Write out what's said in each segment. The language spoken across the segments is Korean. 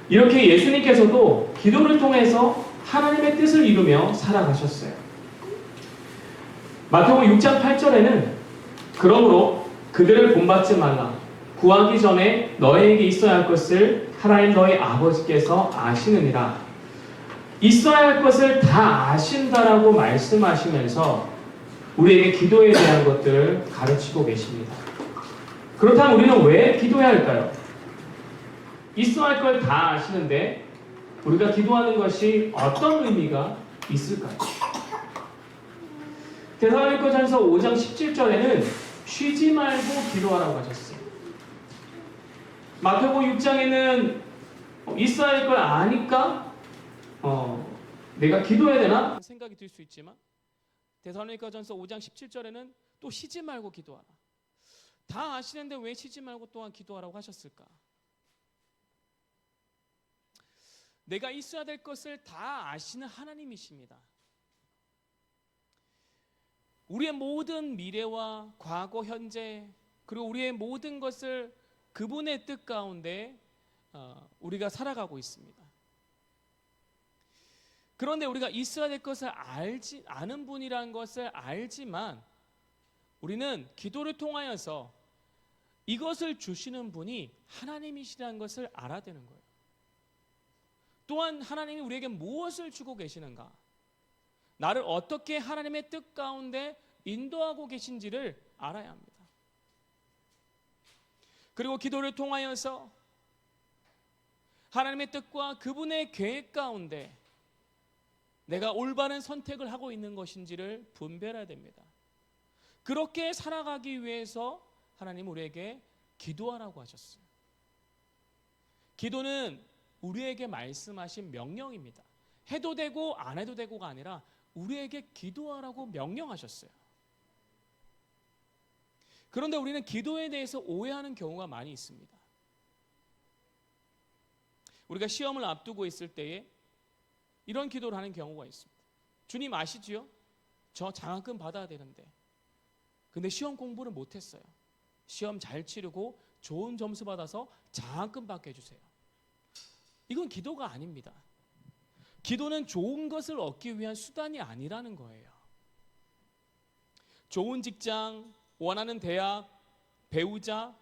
이렇게 예수님께서도 기도를 통해서 하나님의 뜻을 이루며 살아가셨어요. 마태복음 6장 8절에는 그러므로 그들을 본받지 말라. 구하기 전에 너희에게 있어야 할 것을 하나님 너희 아버지께서 아시느니라. 있어야 할 것을 다 아신다라고 말씀하시면서 우리에게 기도에 대한 것들을 가르치고 계십니다. 그렇다면 우리는 왜 기도해야 할까요? 있어야 할 걸 다 아시는데 우리가 기도하는 것이 어떤 의미가 있을까요? 데살로니가전서 5장 17절에는 쉬지 말고 기도하라고 하셨어요. 마태복음 6장에는 있어야 할 걸 아니까 내가 기도해야 되나? 생각이 들 수 있지만 데살로니가전서 5장 17절에는 또 쉬지 말고 기도하라. 다 아시는데 왜 쉬지 말고 또한 기도하라고 하셨을까? 내가 있어야 될 것을 다 아시는 하나님이십니다. 우리의 모든 미래와 과거, 현재 그리고 우리의 모든 것을 그분의 뜻 가운데 우리가 살아가고 있습니다. 그런데 우리가 있어야 될 것을 아는 분이라는 것을 알지만 우리는 기도를 통하여서 이것을 주시는 분이 하나님이시라는 것을 알아야 되는 거예요. 또한 하나님이 우리에게 무엇을 주고 계시는가? 나를 어떻게 하나님의 뜻 가운데 인도하고 계신지를 알아야 합니다. 그리고 기도를 통하여서 하나님의 뜻과 그분의 계획 가운데 내가 올바른 선택을 하고 있는 것인지를 분별해야 됩니다. 그렇게 살아가기 위해서 하나님 우리에게 기도하라고 하셨어요. 기도는 우리에게 말씀하신 명령입니다. 해도 되고 안 해도 되고가 아니라 우리에게 기도하라고 명령하셨어요. 그런데 우리는 기도에 대해서 오해하는 경우가 많이 있습니다. 우리가 시험을 앞두고 있을 때에 이런 기도를 하는 경우가 있습니다. 주님 아시지요? 저 장학금 받아야 되는데 근데 시험 공부를 못했어요. 시험 잘 치르고 좋은 점수 받아서 장학금 받게 해주세요. 이건 기도가 아닙니다. 기도는 좋은 것을 얻기 위한 수단이 아니라는 거예요. 좋은 직장, 원하는 대학, 배우자,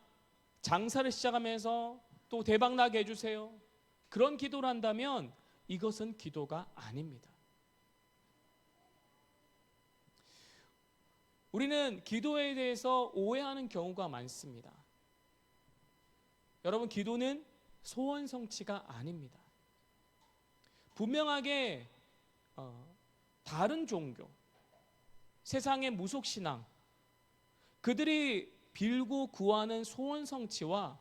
장사를 시작하면서 또 대박 나게 해주세요. 그런 기도를 한다면 이것은 기도가 아닙니다. 우리는 기도에 대해서 오해하는 경우가 많습니다. 여러분, 기도는 소원 성취가 아닙니다. 분명하게 다른 종교, 세상의 무속신앙, 그들이 빌고 구하는 소원 성취와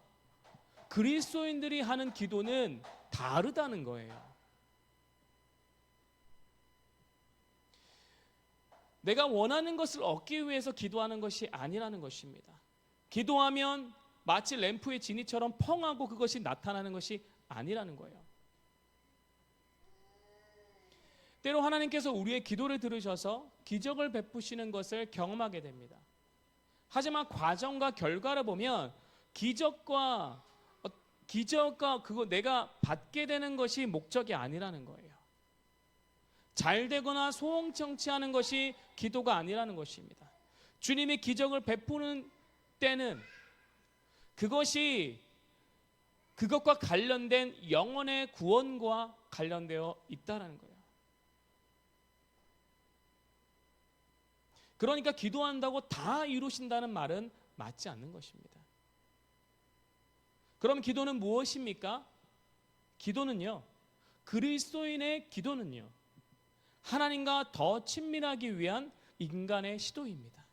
그리스도인들이 하는 기도는 다르다는 거예요. 내가 원하는 것을 얻기 위해서 기도하는 것이 아니라는 것입니다. 기도하면 마치 램프의 진이처럼 펑하고 그것이 나타나는 것이 아니라는 거예요. 때로 하나님께서 우리의 기도를 들으셔서 기적을 베푸시는 것을 경험하게 됩니다. 하지만 과정과 결과를 보면 기적과 그거 내가 받게 되는 것이 목적이 아니라는 거예요. 잘 되거나 소원 성취하는 것이 기도가 아니라는 것입니다. 주님이 기적을 베푸는 때는 그것과 관련된 영혼의 구원과 관련되어 있다는 거예요. 그러니까 기도한다고 다 이루신다는 말은 맞지 않는 것입니다. 그럼 기도는 무엇입니까? 기도는요, 그리스도인의 기도는요, 하나님과 더 친밀하기 위한 인간의 시도입니다.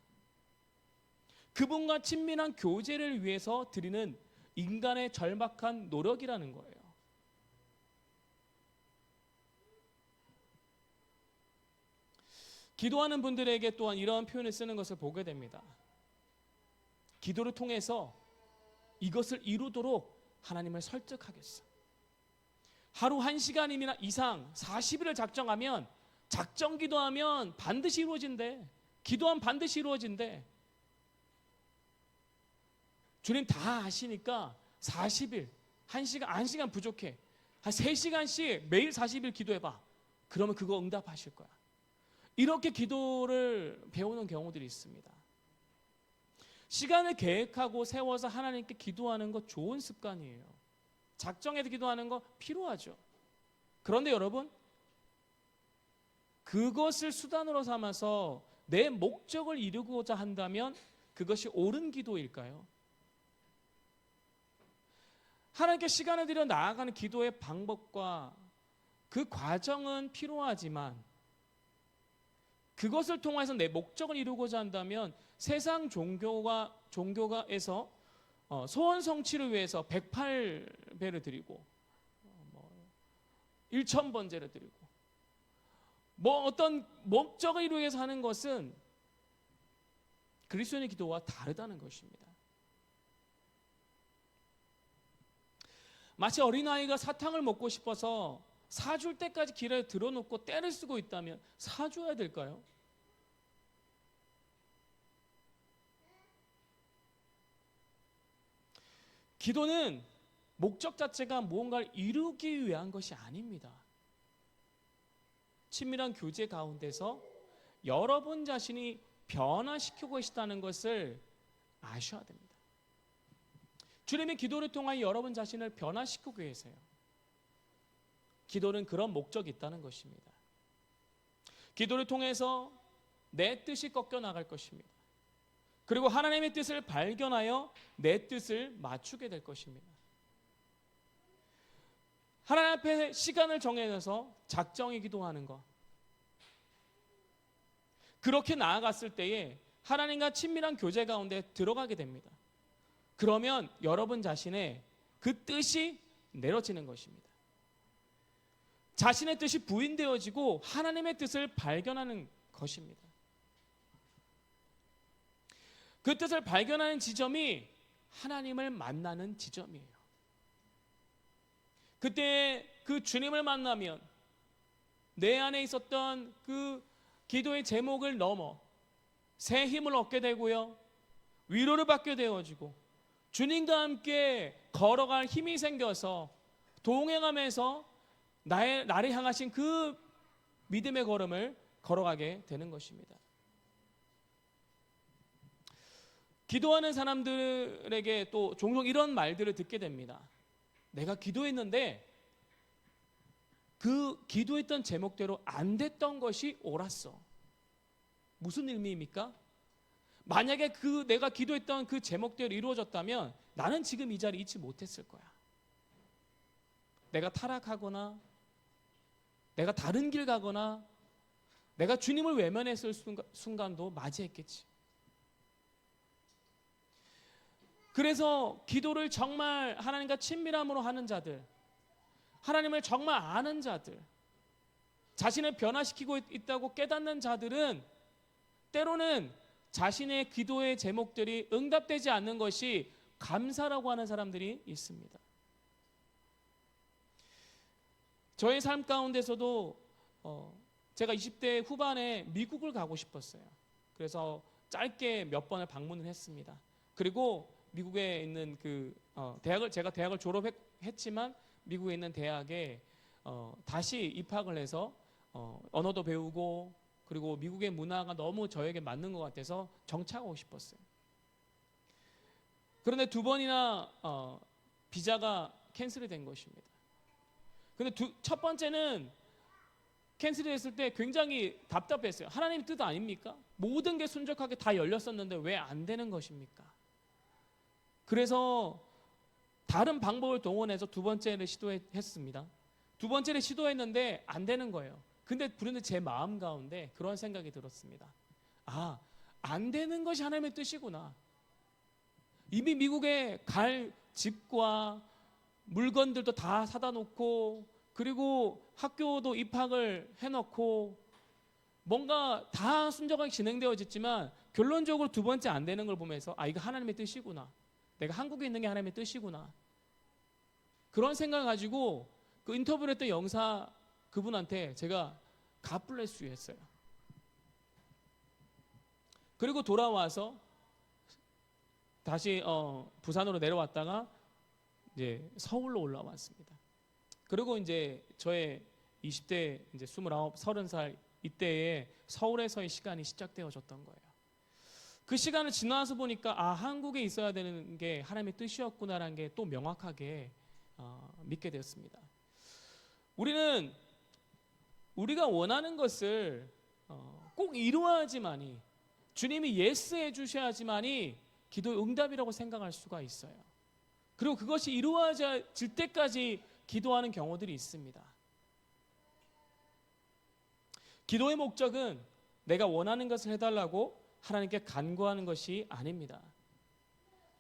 그분과 친밀한 교제를 위해서 드리는 인간의 절박한 노력이라는 거예요. 기도하는 분들에게 또한 이러한 표현을 쓰는 것을 보게 됩니다. 기도를 통해서 이것을 이루도록 하나님을 설득하겠어. 하루 1시간이나 이상 40일을 작정하면 작정 기도하면 반드시 이루어진대. 기도하면 반드시 이루어진대. 주님 다 아시니까 40일, 1시간 부족해. 한 3시간씩 매일 40일 기도해봐. 그러면 그거 응답하실 거야. 이렇게 기도를 배우는 경우들이 있습니다. 시간을 계획하고 세워서 하나님께 기도하는 거 좋은 습관이에요. 작정해서 기도하는 거 필요하죠. 그런데 여러분, 그것을 수단으로 삼아서 내 목적을 이루고자 한다면 그것이 옳은 기도일까요? 하나님께 시간을 들여 나아가는 기도의 방법과 그 과정은 필요하지만 그것을 통해서 내 목적을 이루고자 한다면 세상 종교가에서 소원 성취를 위해서 108배를 드리고 1000번제를 드리고 어떤 목적을 이루기 위해서 하는 것은 그리스도인의 기도와 다르다는 것입니다. 마치 어린아이가 사탕을 먹고 싶어서 사줄 때까지 길에 들어놓고 때를 쓰고 있다면 사줘야 될까요? 기도는 목적 자체가 무언가를 이루기 위한 것이 아닙니다. 친밀한 교제 가운데서 여러분 자신이 변화시키고 계시다는 것을 아셔야 됩니다. 주님의 기도를 통하여 여러분 자신을 변화시키고 계세요. 기도는 그런 목적이 있다는 것입니다. 기도를 통해서 내 뜻이 꺾여 나갈 것입니다. 그리고 하나님의 뜻을 발견하여 내 뜻을 맞추게 될 것입니다. 하나님 앞에 시간을 정해서 작정히 기도하는 것. 그렇게 나아갔을 때에 하나님과 친밀한 교제 가운데 들어가게 됩니다. 그러면 여러분 자신의 그 뜻이 내려지는 것입니다. 자신의 뜻이 부인되어지고 하나님의 뜻을 발견하는 것입니다. 그 뜻을 발견하는 지점이 하나님을 만나는 지점이에요. 그때 그 주님을 만나면 내 안에 있었던 그 기도의 제목을 넘어 새 힘을 얻게 되고요, 위로를 받게 되어지고 주님과 함께 걸어갈 힘이 생겨서 동행하면서 나를 향하신 그 믿음의 걸음을 걸어가게 되는 것입니다. 기도하는 사람들에게 또 종종 이런 말들을 듣게 됩니다. 내가 기도했는데 그 기도했던 제목대로 안 됐던 것이 옳았어. 무슨 의미입니까? 만약에 내가 기도했던 그 제목대로 이루어졌다면 나는 지금 이 자리에 있지 못했을 거야. 내가 타락하거나 내가 다른 길 가거나 내가 주님을 외면했을 순간도 맞이했겠지. 그래서 기도를 정말 하나님과 친밀함으로 하는 자들, 하나님을 정말 아는 자들, 자신을 변화시키고 있다고 깨닫는 자들은 때로는 자신의 기도의 제목들이 응답되지 않는 것이 감사라고 하는 사람들이 있습니다. 저의 삶 가운데서도 제가 20대 후반에 미국을 가고 싶었어요. 그래서 짧게 몇 번을 방문을 했습니다. 그리고 미국에 있는 제가 대학을 졸업했지만 미국에 있는 대학에 다시 입학을 해서 언어도 배우고 그리고 미국의 문화가 너무 저에게 맞는 것 같아서 정착하고 싶었어요. 그런데 2번이나 비자가 캔슬이 된 것입니다. 근데 첫 번째는 캔슬이 됐을 때 굉장히 답답했어요. 하나님의 뜻 아닙니까? 모든 게 순적하게 다 열렸었는데 왜 안 되는 것입니까? 그래서 다른 방법을 동원해서 2번째를 시도했습니다. 2번째를 시도했는데 안 되는 거예요. 근데 제 마음 가운데 그런 생각이 들었습니다. 안 되는 것이 하나님의 뜻이구나. 이미 미국에 갈 집과 물건들도 다 사다 놓고 그리고 학교도 입학을 해놓고 뭔가 다 순적하게 진행되어졌지만 결론적으로 2번째 안 되는 걸 보면서 이거 하나님의 뜻이구나. 내가 한국에 있는 게 하나님의 뜻이구나. 그런 생각을 가지고 그 인터뷰를 했던 영사 그분한테 제가 God bless you 했어요. 그리고 돌아와서 다시 부산으로 내려왔다가 이제 서울로 올라왔습니다. 그리고 이제 저의 20대 이제 29, 30살 이때에 서울에서의 시간이 시작되어졌던 거예요. 그 시간을 지나서 보니까 한국에 있어야 되는 게 하나님의 뜻이었구나라는 게 또 명확하게 믿게 되었습니다. 우리는 우리가 원하는 것을 꼭 이루어야지만이, 주님이 예스해 주셔야지만이 기도의 응답이라고 생각할 수가 있어요. 그리고 그것이 이루어질 때까지 기도하는 경우들이 있습니다. 기도의 목적은 내가 원하는 것을 해달라고 하나님께 간구하는 것이 아닙니다.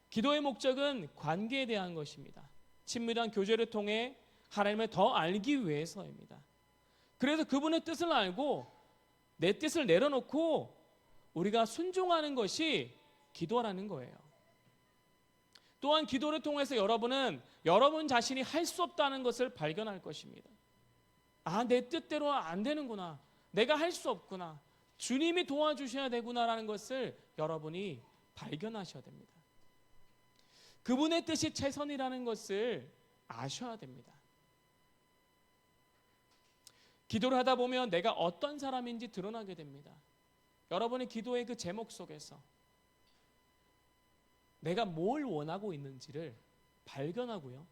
기도의 목적은 관계에 대한 것입니다. 친밀한 교제를 통해 하나님을 더 알기 위해서입니다. 그래서 그분의 뜻을 알고 내 뜻을 내려놓고 우리가 순종하는 것이 기도라는 거예요. 또한 기도를 통해서 여러분은 여러분 자신이 할 수 없다는 것을 발견할 것입니다. 내 뜻대로 안 되는구나. 내가 할 수 없구나. 주님이 도와주셔야 되구나라는 것을 여러분이 발견하셔야 됩니다. 그분의 뜻이 최선이라는 것을 아셔야 됩니다. 기도를 하다 보면 내가 어떤 사람인지 드러나게 됩니다. 여러분의 기도의 그 제목 속에서 내가 뭘 원하고 있는지를 발견하고요.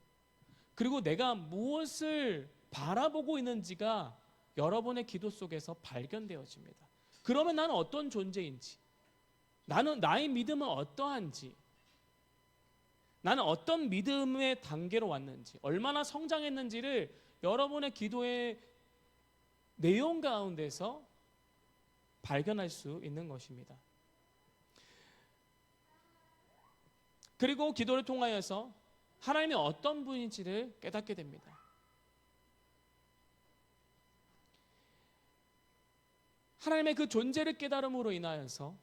그리고 내가 무엇을 바라보고 있는지가 여러분의 기도 속에서 발견되어집니다. 그러면 나는 어떤 존재인지, 나의 믿음은 어떠한지, 나는 어떤 믿음의 단계로 왔는지, 얼마나 성장했는지를 여러분의 기도의 내용 가운데서 발견할 수 있는 것입니다. 그리고 기도를 통하여서 하나님이 어떤 분인지를 깨닫게 됩니다. 하나님의 그 존재를 깨달음으로 인하여서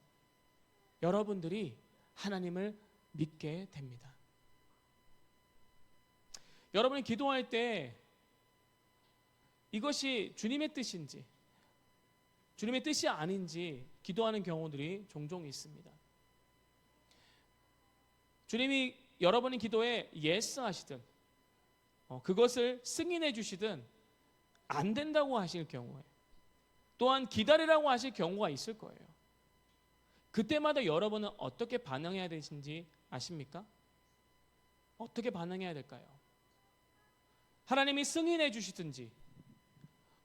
여러분들이 하나님을 믿게 됩니다. 여러분이 기도할 때 이것이 주님의 뜻인지 주님의 뜻이 아닌지 기도하는 경우들이 종종 있습니다. 주님이 여러분의 기도에 예스 하시든 그것을 승인해 주시든 안 된다고 하실 경우에, 또한 기다리라고 하실 경우가 있을 거예요. 그때마다 여러분은 어떻게 반응해야 되는지 아십니까? 어떻게 반응해야 될까요? 하나님이 승인해 주시든지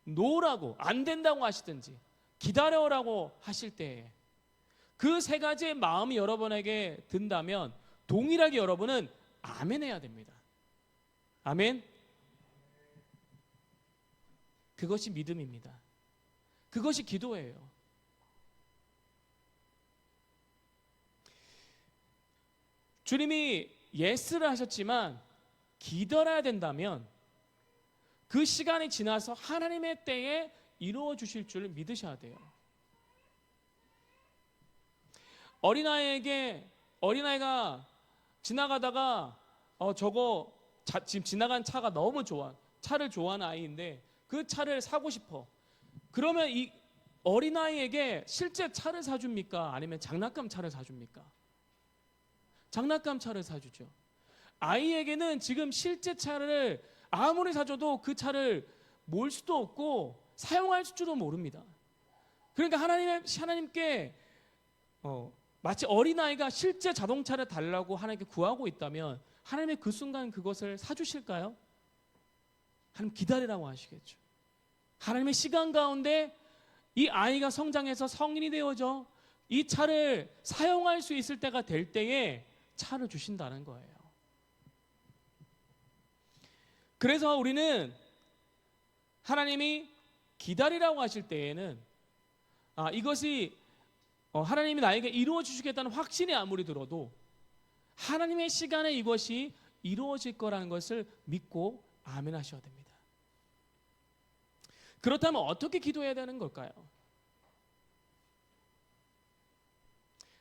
노라고 안 된다고 하시든지 기다려라고 하실 때에 그 세 가지의 마음이 여러분에게 든다면 동일하게 여러분은 아멘 해야 됩니다. 아멘. 그것이 믿음입니다. 그것이 기도예요. 주님이 예스를 하셨지만 기다려야 된다면 그 시간이 지나서 하나님의 때에 이루어 주실 줄 믿으셔야 돼요. 어린아이가 지나가다가 지금 지나간 차가 너무 좋아. 차를 좋아하는 아이인데 그 차를 사고 싶어. 그러면 이 어린아이에게 실제 차를 사줍니까? 아니면 장난감 차를 사줍니까? 장난감 차를 사주죠. 아이에게는 지금 실제 차를 아무리 사줘도 그 차를 몰 수도 없고 사용할 줄도 모릅니다. 그러니까 하나님께 마치 어린아이가 실제 자동차를 달라고 하나님께 구하고 있다면 하나님의 그 순간 그것을 사주실까요? 하나님 기다리라고 하시겠죠. 하나님의 시간 가운데 이 아이가 성장해서 성인이 되어져 이 차를 사용할 수 있을 때가 될 때에 차를 주신다는 거예요. 그래서 우리는 하나님이 기다리라고 하실 때에는 이것이 하나님이 나에게 이루어 주시겠다는 확신이 아무리 들어도 하나님의 시간에 이것이 이루어질 거라는 것을 믿고 아멘 하셔야 됩니다. 그렇다면 어떻게 기도해야 되는 걸까요?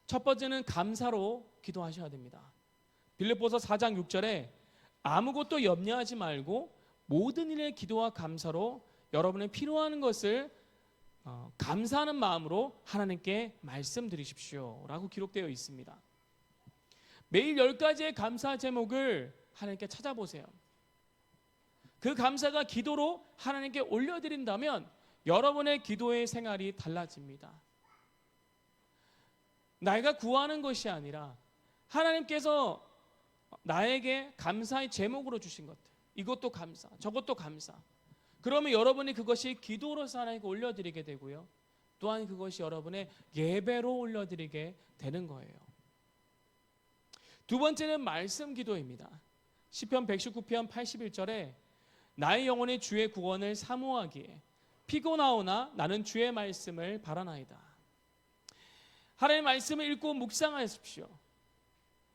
첫 번째는 감사로 기도하셔야 됩니다. 빌립보서 4장 6절에 아무것도 염려하지 말고 모든 일에 기도와 감사로 여러분의 필요한 것을 감사하는 마음으로 하나님께 말씀드리십시오 라고 기록되어 있습니다. 매일 10가지의 감사 제목을 하나님께 찾아보세요. 그 감사가 기도로 하나님께 올려드린다면 여러분의 기도의 생활이 달라집니다. 내가 구하는 것이 아니라 하나님께서 나에게 감사의 제목으로 주신 것들, 이것도 감사, 저것도 감사. 그러면 여러분이 그것이 기도로서 하나님께 올려드리게 되고요, 또한 그것이 여러분의 예배로 올려드리게 되는 거예요. 두 번째는 말씀 기도입니다. 시편 119편 81절에 나의 영혼이 주의 구원을 사모하기에 피곤하오나 나는 주의 말씀을 바라나이다. 하나님의 말씀을 읽고 묵상하십시오.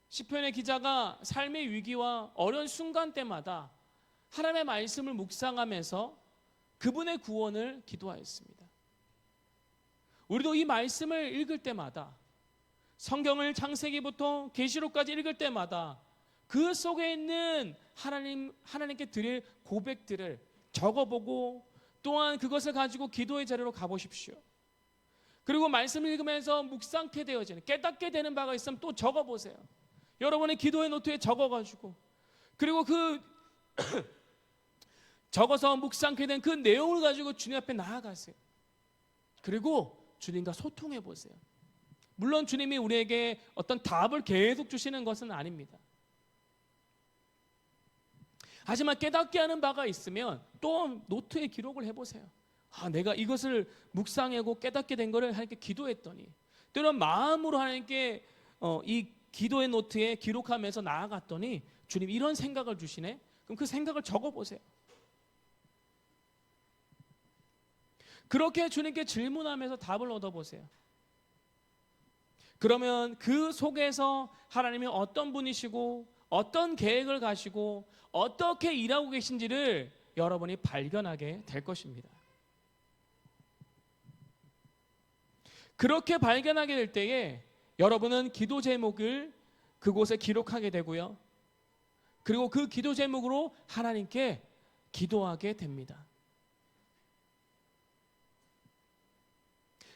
시편의 기자가 삶의 위기와 어려운 순간 때마다 하나님의 말씀을 묵상하면서 그분의 구원을 기도하였습니다. 우리도 이 말씀을 읽을 때마다, 성경을 창세기부터 계시록까지 읽을 때마다 그 속에 있는 하나님께 드릴 고백들을 적어보고 또한 그것을 가지고 기도의 자리로 가보십시오. 그리고 말씀을 읽으면서 묵상케 되어지는, 깨닫게 되는 바가 있으면 또 적어보세요. 여러분의 기도의 노트에 적어가지고, 그리고 그 적어서 묵상케 된 그 내용을 가지고 주님 앞에 나아가세요. 그리고 주님과 소통해 보세요. 물론 주님이 우리에게 어떤 답을 계속 주시는 것은 아닙니다. 하지만 깨닫게 하는 바가 있으면 또 노트에 기록을 해보세요. 내가 이것을 묵상하고 깨닫게 된 것을 하나님께 기도했더니, 때로는 마음으로 하나님께 이 기도의 노트에 기록하면서 나아갔더니 주님 이런 생각을 주시네. 그럼 그 생각을 적어보세요. 그렇게 주님께 질문하면서 답을 얻어보세요. 그러면 그 속에서 하나님이 어떤 분이시고 어떤 계획을 가시고 어떻게 일하고 계신지를 여러분이 발견하게 될 것입니다. 그렇게 발견하게 될 때에 여러분은 기도 제목을 그곳에 기록하게 되고요, 그리고 그 기도 제목으로 하나님께 기도하게 됩니다.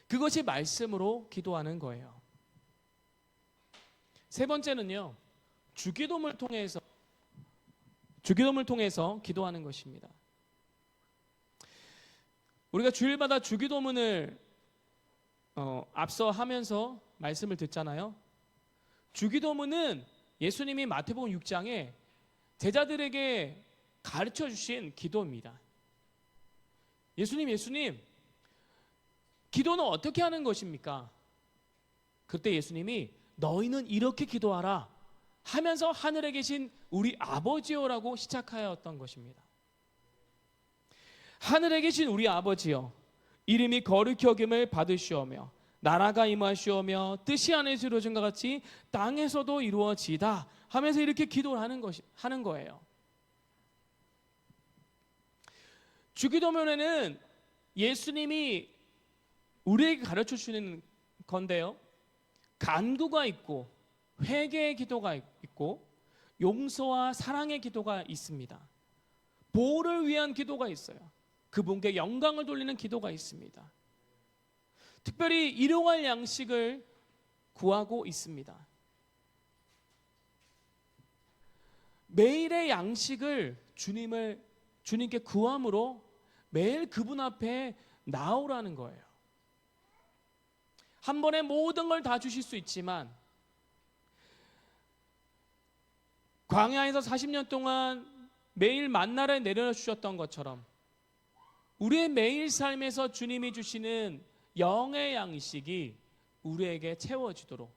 그것이 말씀으로 기도하는 거예요. 세 번째는요, 주기도문을 통해서 기도하는 것입니다. 우리가 주일마다 주기도문을 앞서 하면서 말씀을 듣잖아요. 주기도문은 예수님이 마태복음 6장에 제자들에게 가르쳐 주신 기도입니다. 예수님, 기도는 어떻게 하는 것입니까? 그때 예수님이 너희는 이렇게 기도하라 하면서 하늘에 계신 우리 아버지여라고 시작하였던 것입니다. 하늘에 계신 우리 아버지여, 이름이 거룩히 여김을 받으시오며 나라가 임하시오며 뜻이 하늘에서 이루어진 것 같이 땅에서도 이루어지다 하면서 이렇게 기도를 하는 거예요. 주기도문에는 예수님이 우리에게 가르쳐 주시는 건데요, 간구가 있고 회개의 기도가 있고 용서와 사랑의 기도가 있습니다. 보호를 위한 기도가 있어요. 그분께 영광을 돌리는 기도가 있습니다. 특별히 일용할 양식을 구하고 있습니다. 매일의 양식을 주님께 구함으로 매일 그분 앞에 나오라는 거예요. 한 번에 모든 걸 다 주실 수 있지만 광야에서 40년 동안 매일 만나를 내려주셨던 것처럼 우리의 매일 삶에서 주님이 주시는 영의 양식이 우리에게 채워지도록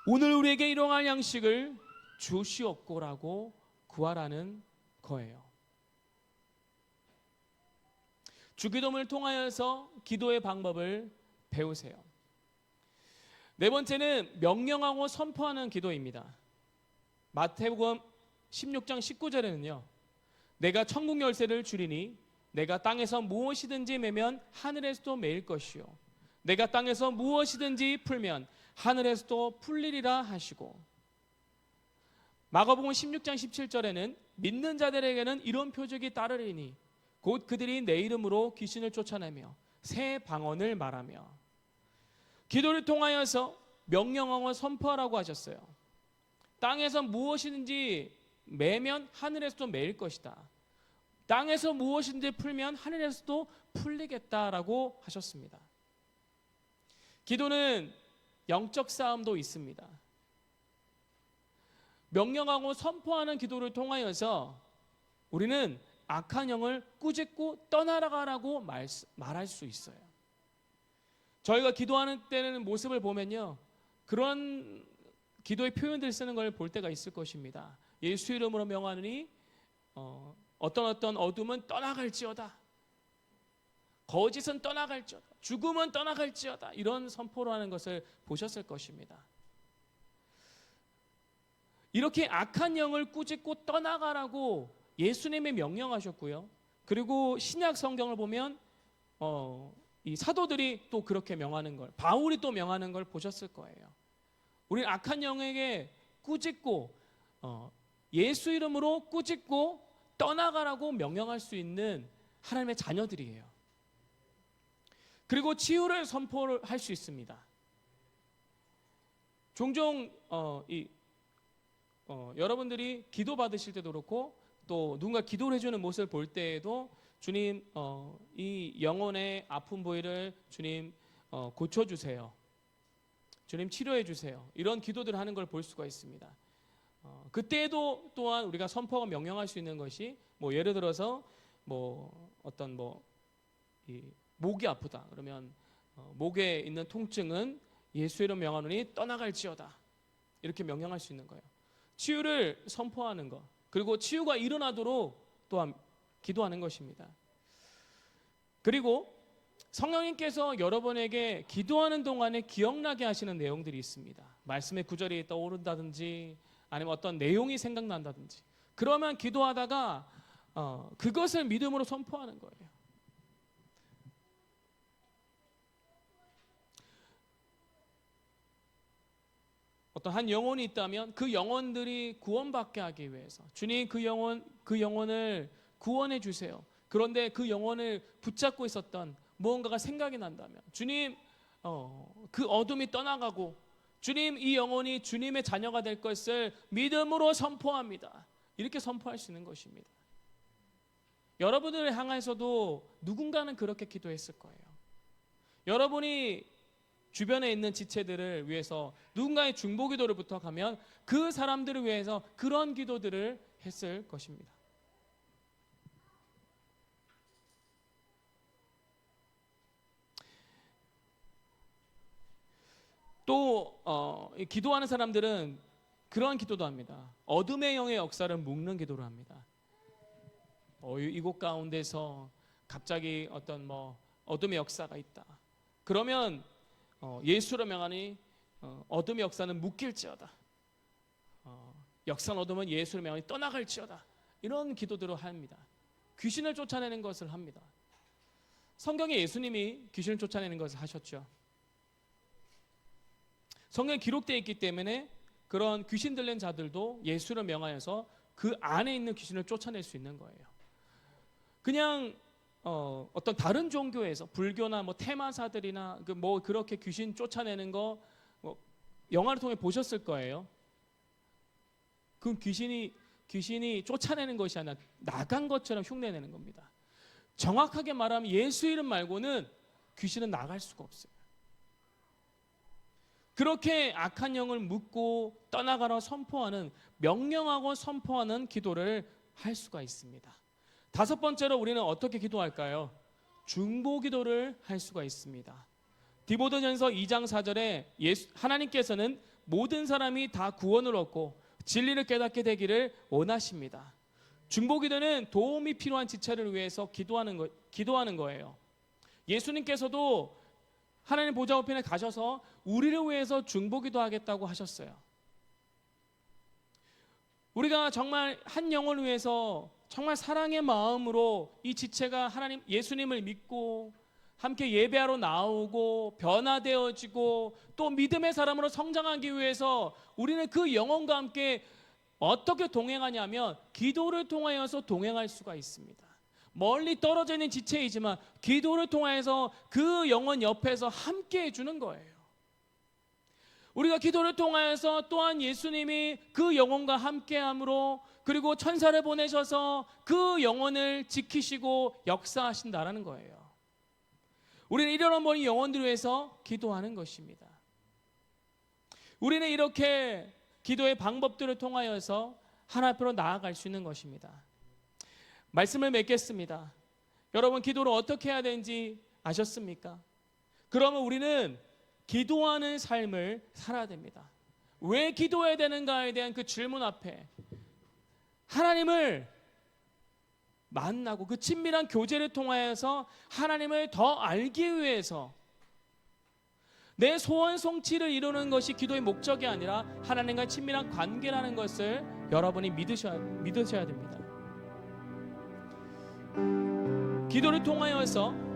오늘 우리에게 일용할 양식을 주시옵고라고 구하라는 거예요. 주기도문을 통하여서 기도의 방법을 배우세요. 네 번째는 명령하고 선포하는 기도입니다. 마태복음 16장 19절에는요. 내가 천국 열쇠를 주리니 내가 땅에서 무엇이든지 매면 하늘에서도 매일 것이요 내가 땅에서 무엇이든지 풀면 하늘에서도 풀리리라 하시고, 마가복음 16장 17절에는 믿는 자들에게는 이런 표적이 따르리니 곧 그들이 내 이름으로 귀신을 쫓아내며 새 방언을 말하며. 기도를 통하여서 명령하고 선포하라고 하셨어요. 땅에서 무엇이든지 매면 하늘에서도 매일 것이다. 땅에서 무엇인지 풀면 하늘에서도 풀리겠다라고 하셨습니다. 기도는 영적 싸움도 있습니다. 명령하고 선포하는 기도를 통하여서 우리는 악한 영을 꾸짖고 떠나가라고 말할 수 있어요. 저희가 기도하는 때는 모습을 보면요, 그런 기도의 표현들 쓰는 걸 볼 때가 있을 것입니다. 예수 이름으로 명하느니 어떤 어둠은 떠나갈지어다, 거짓은 떠나갈지어다, 죽음은 떠나갈지어다, 이런 선포를 하는 것을 보셨을 것입니다. 이렇게 악한 영을 꾸짖고 떠나가라고 예수님이 명령하셨고요. 그리고 신약 성경을 보면 이 사도들이 또 그렇게 명하는 걸, 바울이 또 명하는 걸 보셨을 거예요. 우리는 악한 영에게 꾸짖고 예수 이름으로 꾸짖고 떠나가라고 명령할 수 있는 하나님의 자녀들이에요. 그리고 치유를 선포를 할 수 있습니다. 종종 여러분들이 기도 받으실 때도 그렇고 또 누군가 기도를 해주는 모습을 볼 때에도 주님 이 영혼의 아픈 부위를 주님 고쳐주세요, 주님 치료해 주세요, 이런 기도들을 하는 걸 볼 수가 있습니다. 그때에도 또한 우리가 선포가 명령할 수 있는 것이 예를 들어서 이 목이 아프다 그러면 목에 있는 통증은 예수 이름 명하노니 떠나갈지어다, 이렇게 명령할 수 있는 거예요. 치유를 선포하는 것, 그리고 치유가 일어나도록 또한 기도하는 것입니다. 그리고 성령님께서 여러분에게 기도하는 동안에 기억나게 하시는 내용들이 있습니다. 말씀의 구절이 떠오른다든지 아니면 어떤 내용이 생각난다든지, 그러면 기도하다가 그것을 믿음으로 선포하는 거예요. 어떤 한 영혼이 있다면 그 영혼들이 구원받게 하기 위해서 주님 그 영혼을 구원해 주세요. 그런데 그 영혼을 붙잡고 있었던 무언가가 생각이 난다면 주님 그 어둠이 떠나가고 주님 이 영혼이 주님의 자녀가 될 것을 믿음으로 선포합니다, 이렇게 선포할 수 있는 것입니다. 여러분들을 향해서도 누군가는 그렇게 기도했을 거예요. 여러분이 주변에 있는 지체들을 위해서 누군가의 중보기도를 부탁하면 그 사람들을 위해서 그런 기도들을 했을 것입니다. 또 기도하는 사람들은 그런 기도도 합니다. 어둠의 영의 역사를 묶는 기도를 합니다. 이곳 가운데서 갑자기 어떤 어둠의 역사가 있다. 그러면 예수로 명하니 어둠의 역사는 묶일지어다. 역사는 어둠은 예수로 명하니 떠나갈지어다. 이런 기도들을 합니다. 귀신을 쫓아내는 것을 합니다. 성경에 예수님이 귀신을 쫓아내는 것을 하셨죠. 성경에 기록되어 있기 때문에 그런 귀신 들린 자들도 예수를 명하여서 그 안에 있는 귀신을 쫓아낼 수 있는 거예요. 그냥 어떤 다른 종교에서 불교나 테마사들이나 그렇게 귀신 쫓아내는 거 영화를 통해 보셨을 거예요. 그 귀신이 쫓아내는 것이 아니라 나간 것처럼 흉내내는 겁니다. 정확하게 말하면 예수 이름 말고는 귀신은 나갈 수가 없어요. 그렇게 악한 영을 묶고 떠나가라 선포하는, 명령하고 선포하는 기도를 할 수가 있습니다. 다섯 번째로 우리는 어떻게 기도할까요? 중보 기도를 할 수가 있습니다. 디모데전서 2장 4절에 하나님께서는 모든 사람이 다 구원을 얻고 진리를 깨닫게 되기를 원하십니다. 중보 기도는 도움이 필요한 지체를 위해서 기도하는 거예요. 예수님께서도 하나님 보좌 우편에 가셔서 우리를 위해서 중보 기도하겠다고 하셨어요. 우리가 정말 한 영혼을 위해서 정말 사랑의 마음으로 이 지체가 하나님 예수님을 믿고 함께 예배하러 나오고 변화되어지고 또 믿음의 사람으로 성장하기 위해서 우리는 그 영혼과 함께 어떻게 동행하냐면 기도를 통하여서 동행할 수가 있습니다. 멀리 떨어져 있는 지체이지만 기도를 통해서 그 영혼 옆에서 함께 해주는 거예요. 우리가 기도를 통하여서 또한 예수님이 그 영혼과 함께함으로, 그리고 천사를 보내셔서 그 영혼을 지키시고 역사하신다라는 거예요. 우리는 잃어버린 영혼들을 위해서 기도하는 것입니다. 우리는 이렇게 기도의 방법들을 통하여서 하나님 앞으로 나아갈 수 있는 것입니다. 말씀을 맺겠습니다. 여러분, 기도를 어떻게 해야 되는지 아셨습니까? 그러면 우리는 기도하는 삶을 살아야 됩니다. 왜 기도해야 되는가에 대한 그 질문 앞에 하나님을 만나고 그 친밀한 교제를 통하여서 하나님을 더 알기 위해서, 내 소원 성취를 이루는 것이 기도의 목적이 아니라 하나님과의 친밀한 관계라는 것을 여러분이 믿으셔야 됩니다. 기도를 통하여서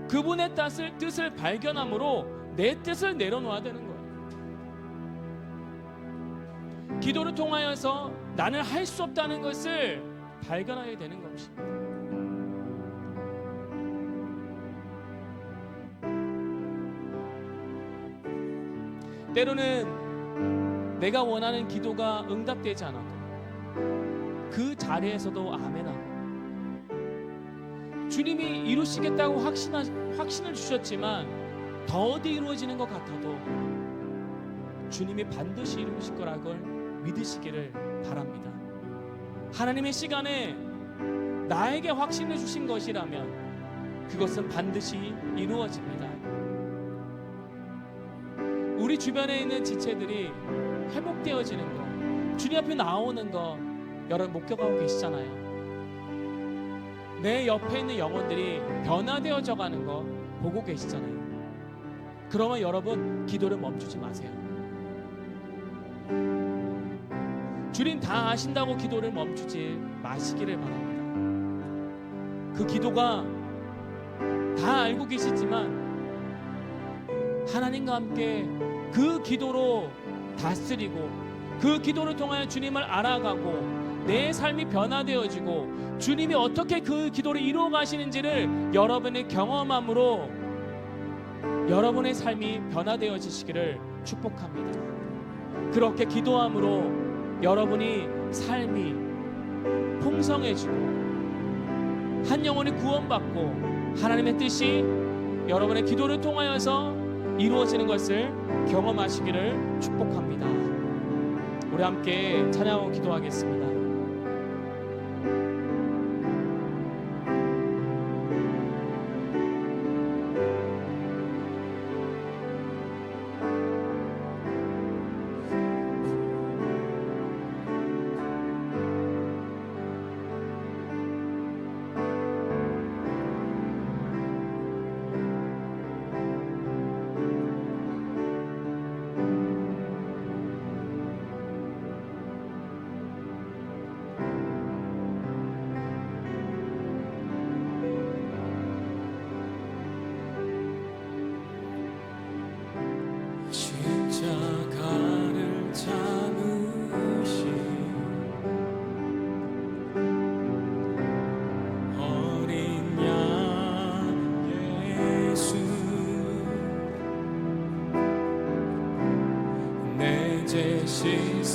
그분의 뜻을 발견함으로 내 뜻을 내려놓아야 되는 거예요. 기도를 통하여서 나는 할 수 없다는 것을 발견하게 되는 것입니다. 때로는 내가 원하는 기도가 응답되지 않아도 그 자리에서도 아멘하고, 주님이 이루시겠다고 확신을 주셨지만 더디 이루어지는 것 같아도 주님이 반드시 이루실 거라고 믿으시기를 바랍니다. 하나님의 시간에 나에게 확신을 주신 것이라면 그것은 반드시 이루어집니다. 우리 주변에 있는 지체들이 회복되어지는 것, 주님 앞에 나오는 것 여러분 목격하고 계시잖아요. 내 옆에 있는 영혼들이 변화되어져 가는 거 보고 계시잖아요. 그러면 여러분, 기도를 멈추지 마세요. 주님 다 아신다고 기도를 멈추지 마시기를 바랍니다. 그 기도가 다 알고 계시지만 하나님과 함께 그 기도로 다스리고, 그 기도를 통하여 주님을 알아가고 내 삶이 변화되어지고 주님이 어떻게 그 기도를 이루어 가시는지를 여러분의 경험함으로 여러분의 삶이 변화되어지시기를 축복합니다. 그렇게 기도함으로 여러분이 삶이 풍성해지고 한 영혼이 구원받고 하나님의 뜻이 여러분의 기도를 통하여서 이루어지는 것을 경험하시기를 축복합니다. 우리 함께 찬양하고 기도하겠습니다. 예수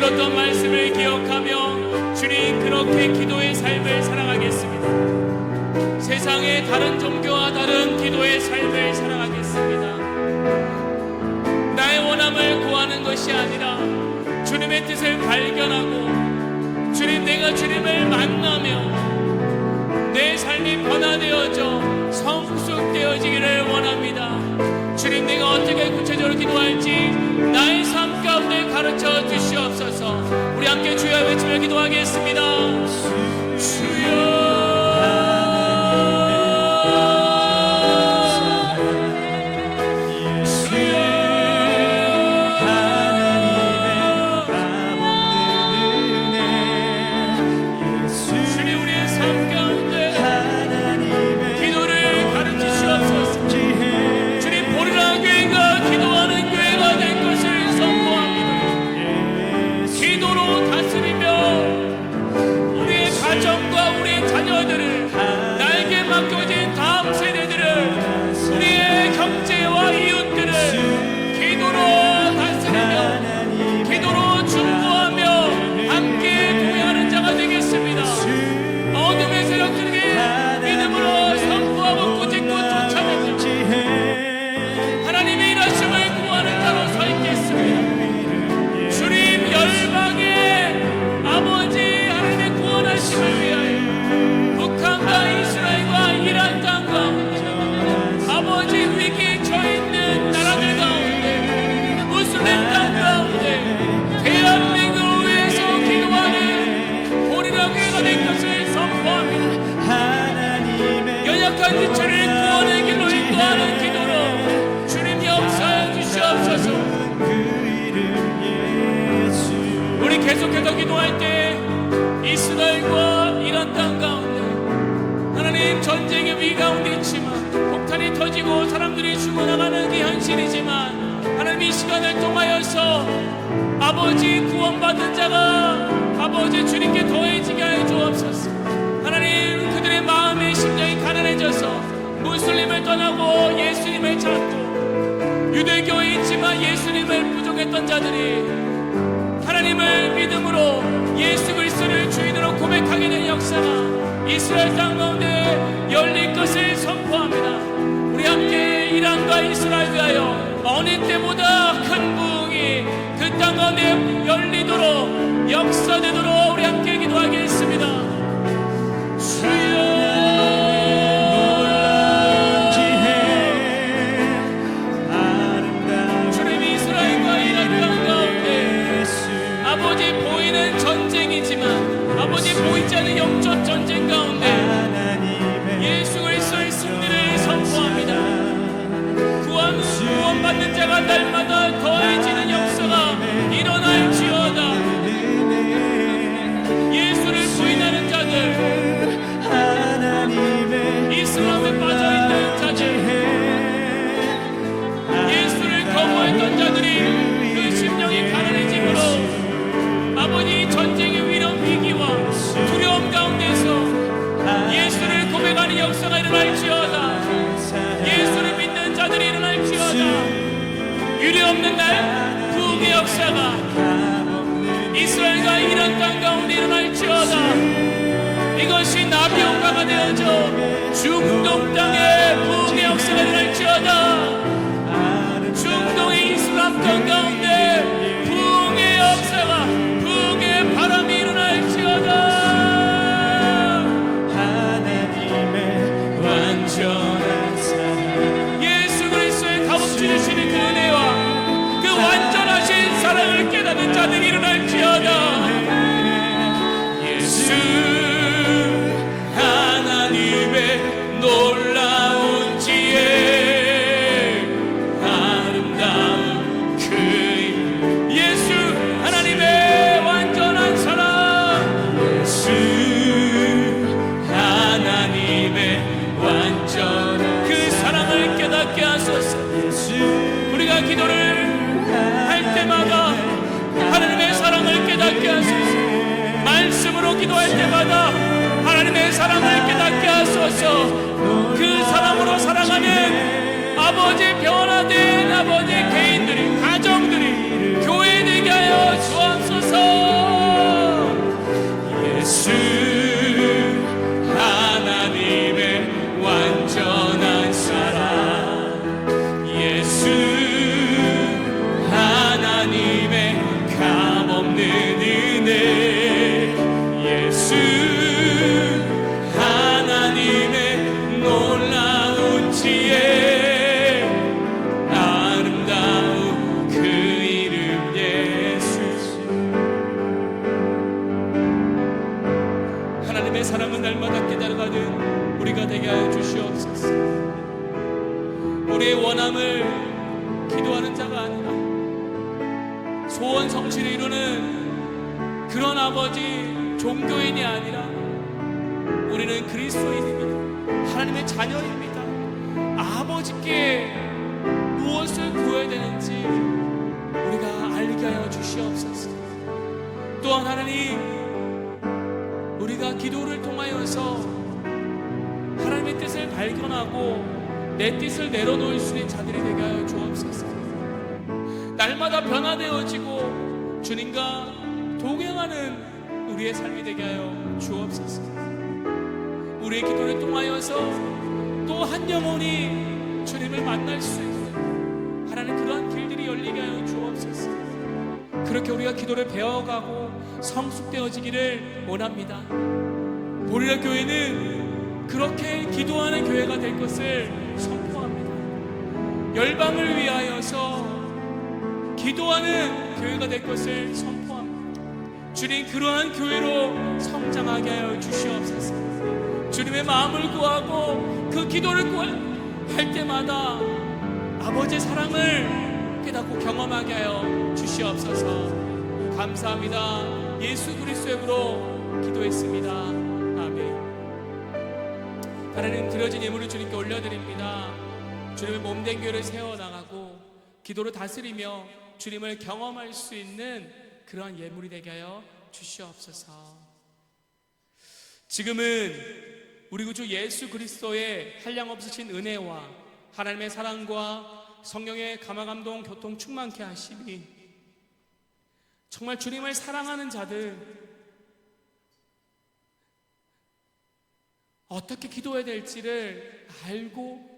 들었던 말씀을 기억하며 주님 그렇게 기도의 삶을 살아가겠습니다. 세상의 다른 종교와 다른 기도의 삶을 살아가겠습니다. 나의 원함을 구하는 것이 아니라 주님의 뜻을 발견하고 주님, 내가 주님을 만나며 내 삶이 변화되어져 성숙되어지기를 원합니다. 주님, 내가 어떻게 구체적으로 기도할지 나의 삶 가운데 가르쳐 주시옵소서. 우리 함께 주여 외치며 기도하겠습니다. 주여 지체를 구원의 길로 인도하는 기도로 주님 역사해 주시옵소서. 우리 계속해서 기도할 때 이스라엘과 이란 땅 가운데 하나님 우리는 전쟁의 위 가운데 있지만, 폭탄이 터지고 사람들이 죽어나가는 게 현실이지만, 하나님 이 시간을 통하여서 아버지 구원받은 자가 아버지 주님께 더해지게 하여 주옵소서. 하나님, 그들의 마음의 심장이 가난해져서 무슬림을 떠나고 예수님을 찾고, 유대교에 있지만 예수님을 부정했던 자들이 하나님을 믿음으로 예수 그리스도를 주인으로 고백하게 된 역사가 이스라엘 땅 가운데 열릴 것을 선포합니다. 우리 함께 이란과 이스라엘 위하여 어느 때보다 큰 부흥이 그 땅 가운데 열리도록 역사되도록 우리 함께 기도하겠습니다. 주여, 아버지 보이는 전쟁이지만 아버지 보이지 않는 영적 전쟁 가운데 예수 그리스도의 승리를 선포합니다. 구원받는 자가 날마다 더해지는 역사가 일어날지어다. 예수를 부인하는 자들, 이슬람에 빠져있는 자들, 예수를 거부했던 자들이 그 심령이 가난해짐으로 아버지 전쟁의 위험 위기와 두려움 가운데서 예수를 고백하는 역사가 일어날지어다. 예수를 믿는 자들이 일어날지어다. 유례없는 날 부흥의 역사가 이스라엘과 이란 땅 가운데 일어날지어다. 이것이 나비온가가 되어져 중동 땅에 부흥의 역사가 일어날지어다. 중동의 이슬람 땅 가운데 부흥의 역사가, 부흥의 바람이 일어날지어다. 하나님의 완전한 사랑, 예수 그리스도의 값없이 주시는 그 은혜와 그 완전하신 사랑을 깨닫는 자들이 일어날지어다. 예수 하나님의 놀라운 지혜, 아름다운 그 예수 하나님의 완전한 사랑, 예수 하나님의 완전한 그 사랑을 깨닫게 하소서. 우리가 기도를 할 때마다 하나님의 사랑을 깨닫게 하소서. 말씀으로 기도할 때마다 하나님의 사랑을 깨닫게 하소서. 그 사랑으로 사랑하는 아버지 변화된 아버지 개인들이, 가정들이, 교회 되게 하여 주옵소서. 예수 하나님의 완전한 사랑, 예수 하나님의 값없는 은혜, 예수 하나님의 놀라운 지혜, 아름다운 그 이름 예수. 하나님의 사랑은 날마다 깨달아가는 우리가 되게 하여 주시옵소서. 우리의 원함을 기도하는 자가 아니라 소원 성취를 이루는 그런 아버지 종교인이 아니라 우리는 그리스도인입니다. 하나님의 자녀입니다. 아버지께 무엇을 구해야 되는지 우리가 알게 하여 주시옵소서. 또한 하나님, 우리가 기도를 통하여서 하나님의 뜻을 발견하고 내 뜻을 내려놓을 수 있는 자들이 되게 하여 주옵소서. 날마다 변화되어지고 주님과 동행하는 우리의 삶이 되게 하여 주옵소서. 우리의 기도를 통하여서 또 한 영혼이 주님을 만날 수 있는 하나님 그러한 길들이 열리게 하여 주옵소서. 그렇게 우리가 기도를 배워가고 성숙되어지기를 원합니다. 보리라 교회는 그렇게 기도하는 교회가 될 것을 선포합니다. 열방을 위하여서 기도하는 교회가 될 것을 선포합니다. 주님, 그러한 교회로 성장하게 하여 주시옵소서. 주님의 마음을 구하고 그 기도를 할 때마다 아버지의 사랑을 깨닫고 경험하게 하여 주시옵소서. 감사합니다. 예수 그리스도의 이름으로 기도했습니다. 아멘. 하나님 드려진 예물을 주님께 올려드립니다. 주님의 몸된 교회를 세워나가고 기도로 다스리며 주님을 경험할 수 있는 그러한 예물이 되게 하여 주시옵소서. 지금은 우리 구주 예수 그리스도의 한량없으신 은혜와 하나님의 사랑과 성령의 감화감동 교통 충만케 하심이 정말 주님을 사랑하는 자들 어떻게 기도해야 될지를 알고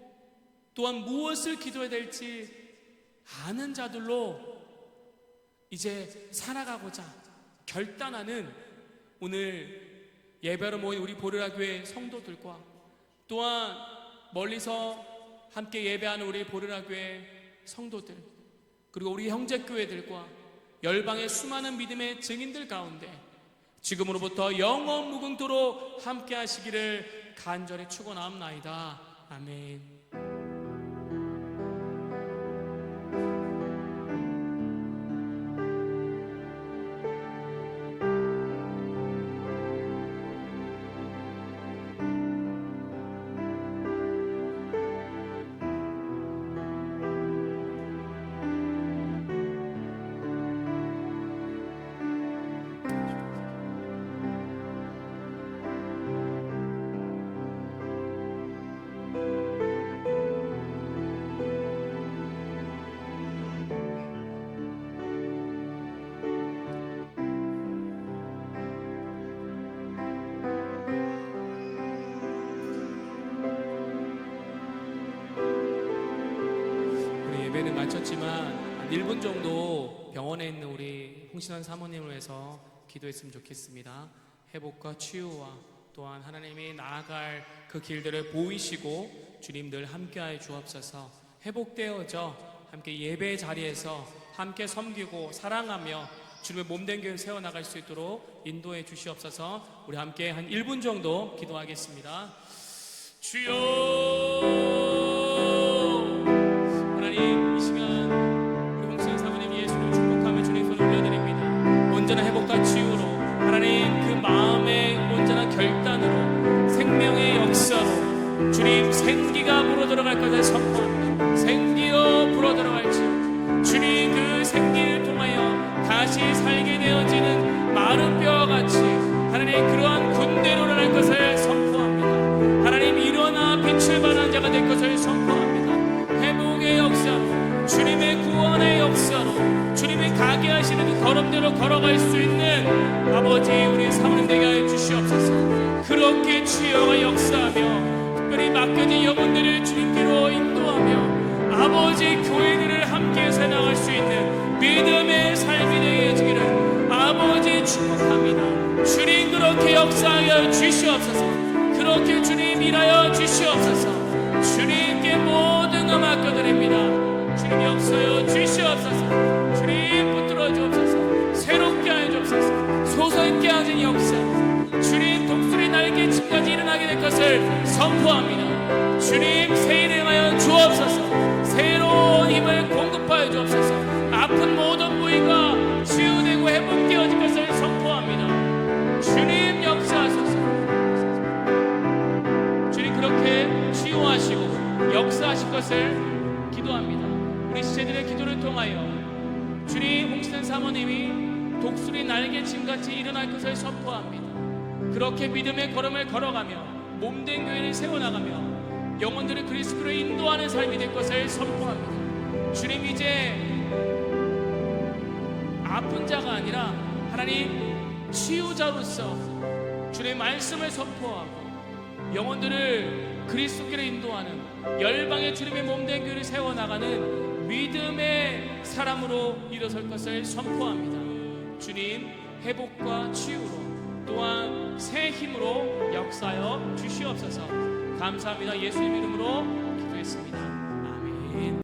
또한 무엇을 기도해야 될지 아는 자들로 이제 살아가고자 결단하는 오늘 예배로 모인 우리 보르라 교회 성도들과 또한 멀리서 함께 예배하는 우리 보르라 교회 성도들 그리고 우리 형제교회들과 열방의 수많은 믿음의 증인들 가운데 지금으로부터 영원 무궁토록 함께 하시기를 간절히 축원하옵나이다. 아멘. 예배는 마쳤지만 한 1분 정도 병원에 있는 우리 홍신환 사모님을 위해서 기도했으면 좋겠습니다. 회복과 치유와 또한 하나님이 나아갈 그 길들을 보이시고 주님 늘 함께하여 주옵소서. 회복되어져 함께 예배 자리에서 함께 섬기고 사랑하며 주님의 몸된 교회를 세워나갈 수 있도록 인도해 주시옵소서. 우리 함께 한 1분 정도 기도하겠습니다. 주여 온전한 회복과 치유로 하나님 그 마음의 온전한 결단으로 생명의 역사로 주님 생기가 불어들어갈 것을 선포합니다. 생기여 불어들어갈지 주님 그 생기를 통하여 다시 살게 되어지는 마른 뼈와 같이 하나님 그러한 군대로 일어날 것을 선포합니다. 하나님 일어나 빛을 발하는 자가 될 것을 선포합니다. 회복의 역사로 주님의 구원의 역사로 주님이 가게 하시는 그 걸음대로 걸어갈 수 있는 아버지 우리 사모님 되게 하여 주시옵소서. 그렇게 치유가 역사하며 특별히 맡겨진 영혼들을 주님께로 인도하며 아버지 교회들을 함께해서 나갈 수 있는 믿음의 삶이 되게 해주기를 아버지 축복합니다. 주님 그렇게 역사하여 주시옵소서. 그렇게 주님 일하여 주시옵소서. 주님께 모든 것 맡겨드립니다. 주님 역사여 주시옵소서. 주님 붙들어 주옵소서. 새롭게 하여 주옵소서. 소성있게 하신 역사 주님 독수리 날개치까지 일어나게 될 것을 선포합니다. 주님 새 일을 하여 주옵소서. 새로운 힘을 공급하여 주옵소서. 아픈 모든 부위가 치유되고 회복되어질 것을 선포합니다. 주님 역사하소서. 주님 그렇게 치유하시고 역사하실 것을 기도합니다. 우리 시체들의 기도를 통하여 주님 홍신환 사모님이 독수리 날개침같이 일어날 것을 선포합니다. 그렇게 믿음의 걸음을 걸어가며 몸된 교회를 세워나가며 영혼들을 그리스도로 인도하는 삶이 될 것을 선포합니다. 주님 이제 아픈 자가 아니라 하나님 치유자로서 주님의 말씀을 선포하고 영혼들을 그리스도께로 인도하는 열방의 주님의 몸된 교회를 세워나가는 믿음의 사람으로 일어설 것을 선포합니다. 주님 회복과 치유로 또한 새 힘으로 역사하여 주시옵소서. 감사합니다. 예수님 이름으로 기도했습니다. 아멘.